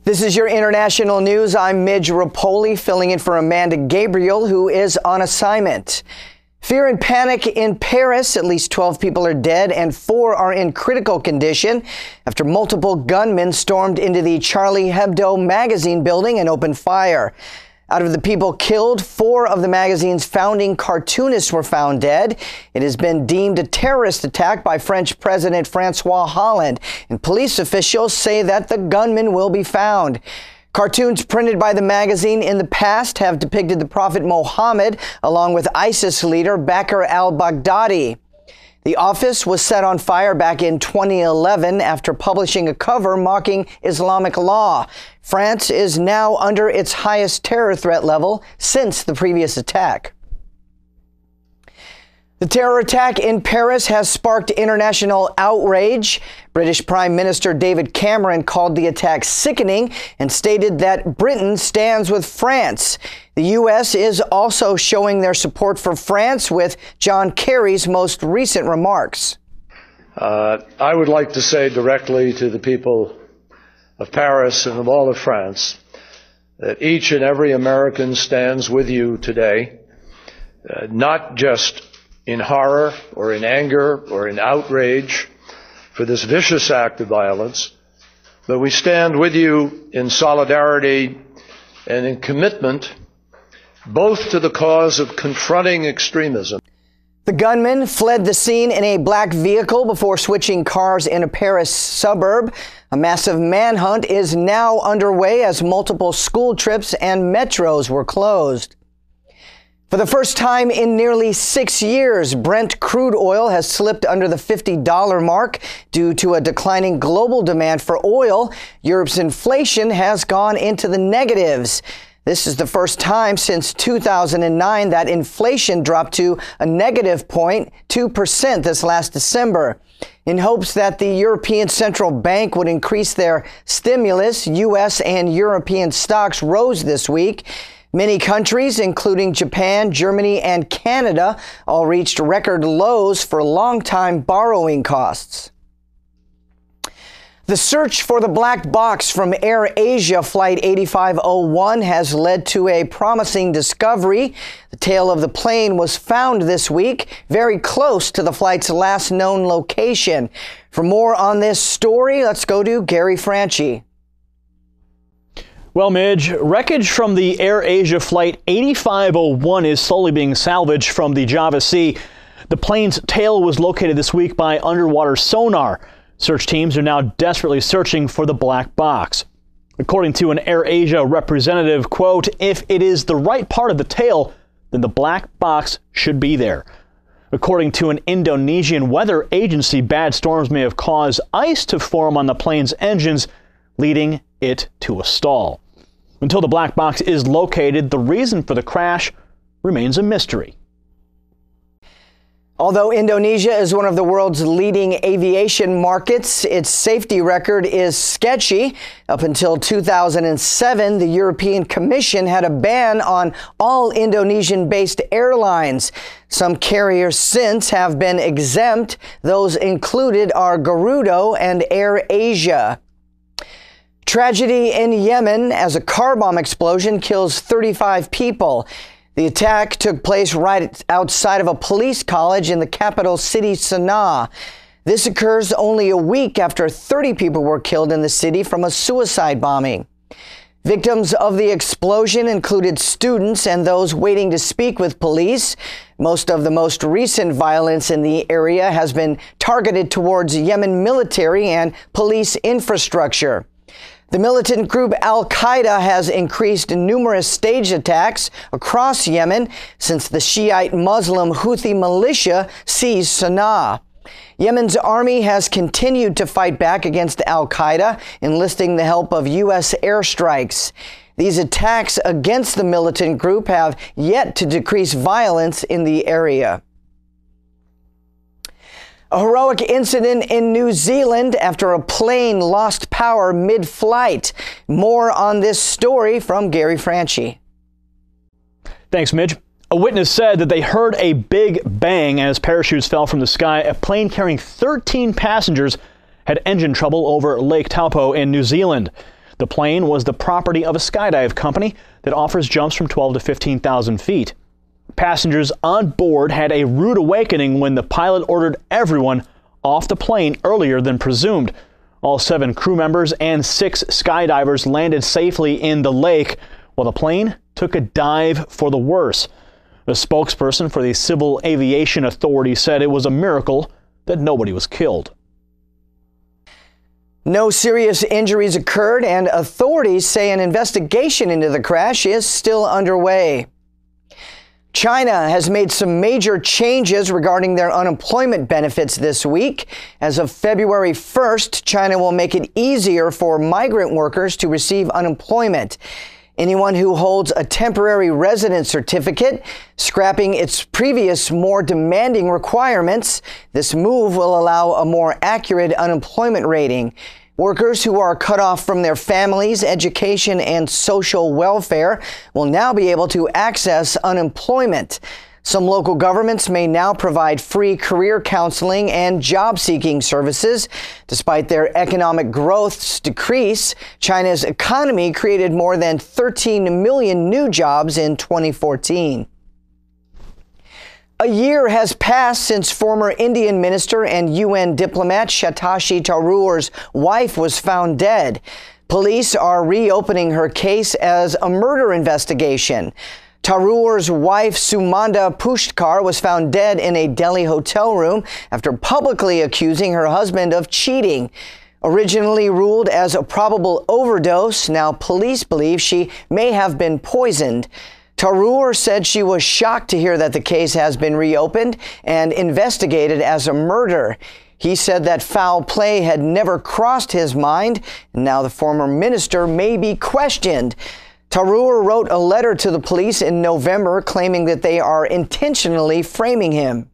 This is your international news. I'm Midge Rapoli, filling in for Amanda Gabriel, who is on assignment. Fear and panic in Paris. At least 12 people are dead and 4 are in critical condition after multiple gunmen stormed into the Charlie Hebdo magazine building and opened fire. Out of the people killed, 4 of the magazine's founding cartoonists were found dead. It has been deemed a terrorist attack by French President Francois Hollande, and police officials say that the gunman will be found. Cartoons printed by the magazine in the past have depicted the Prophet Muhammad along with ISIS leader Bakr al-Baghdadi. The office was set on fire back in 2011 after publishing a cover mocking Islamic law. France is now under its highest terror threat level since the previous attack. The terror attack in Paris has sparked international outrage. British Prime Minister David Cameron called the attack sickening and stated that Britain stands with France. The U.S. is also showing their support for France with John Kerry's most recent remarks. I would like to say directly to the people of Paris and of all of France that each and every American stands with you today, not just in horror or in anger or in outrage for this vicious act of violence, but we stand with you in solidarity and in commitment both to the cause of confronting extremism. The gunman fled the scene in a black vehicle before switching cars in a Paris suburb. A massive manhunt is now underway as multiple school trips and metros were closed. For the first time in nearly 6 years, Brent crude oil has slipped under the $50 mark due to a declining global demand for oil. Europe's inflation has gone into the negatives. This is the first time since 2009 that inflation dropped to a negative 0.2% this last December. In hopes that the European Central Bank would increase their stimulus, U.S. and European stocks rose this week. Many countries, including Japan, Germany, and Canada, all reached record lows for long-time borrowing costs. The search for the black box from Air Asia Flight 8501 has led to a promising discovery. The tail of the plane was found this week, very close to the flight's last known location. For more on this story, let's go to Gary Franchi. Well, Midge, wreckage from the Air Asia Flight 8501 is slowly being salvaged from the Java Sea. The plane's tail was located this week by underwater sonar. Search teams are now desperately searching for the black box. According to an Air Asia representative, quote, "If it is the right part of the tail, then the black box should be there." According to an Indonesian weather agency, bad storms may have caused ice to form on the plane's engines, leading it to a stall. Until the black box is located, the reason for the crash remains a mystery. Although Indonesia is one of the world's leading aviation markets, its safety record is sketchy. Up until 2007, the European Commission had a ban on all Indonesian-based airlines. Some carriers since have been exempt. Those included are Garuda and Air Asia. Tragedy in Yemen as a car bomb explosion kills 35 people. The attack took place right outside of a police college in the capital city, Sana'a. This occurs only a week after 30 people were killed in the city from a suicide bombing. Victims of the explosion included students and those waiting to speak with police. Most of the most recent violence in the area has been targeted towards Yemen military and police infrastructure. The militant group Al-Qaeda has increased numerous staged attacks across Yemen since the Shiite Muslim Houthi militia seized Sana'a. Yemen's army has continued to fight back against Al-Qaeda, enlisting the help of U.S. airstrikes. These attacks against the militant group have yet to decrease violence in the area. A heroic incident in New Zealand after a plane lost power mid-flight. More on this story from Gary Franchi. Thanks, Midge. A witness said that they heard a big bang as parachutes fell from the sky. A plane carrying 13 passengers had engine trouble over Lake Taupo in New Zealand. The The plane was the property of a skydive company that offers jumps from 12 to 15,000 feet. Passengers on board had a rude awakening when the pilot ordered everyone off the plane earlier than presumed. All 7 crew members and 6 skydivers landed safely in the lake, while the plane took a dive for the worse. The spokesperson for the Civil Aviation Authority said it was a miracle that nobody was killed. No serious injuries occurred, and authorities say an investigation into the crash is still underway. China has made some major changes regarding their unemployment benefits this week. As of February 1st, China will make it easier for migrant workers to receive unemployment. Anyone who holds a temporary residence certificate, scrapping its previous more demanding requirements, this move will allow a more accurate unemployment rating. Workers who are cut off from their families, education, and social welfare will now be able to access unemployment. Some local governments may now provide free career counseling and job-seeking services. Despite their economic growth's decrease, China's economy created more than 13 million new jobs in 2014. A year has passed since former Indian minister and UN diplomat Shashi Tharoor's wife was found dead. Police are reopening her case as a murder investigation. Tharoor's wife, Sumanda Pushkar, was found dead in a Delhi hotel room after publicly accusing her husband of cheating. Originally ruled as a probable overdose, now police believe she may have been poisoned. Tharoor said she was shocked to hear that the case has been reopened and investigated as a murder. He said that foul play had never crossed his mind, and now the former minister may be questioned. Tharoor wrote a letter to the police in November claiming that they are intentionally framing him.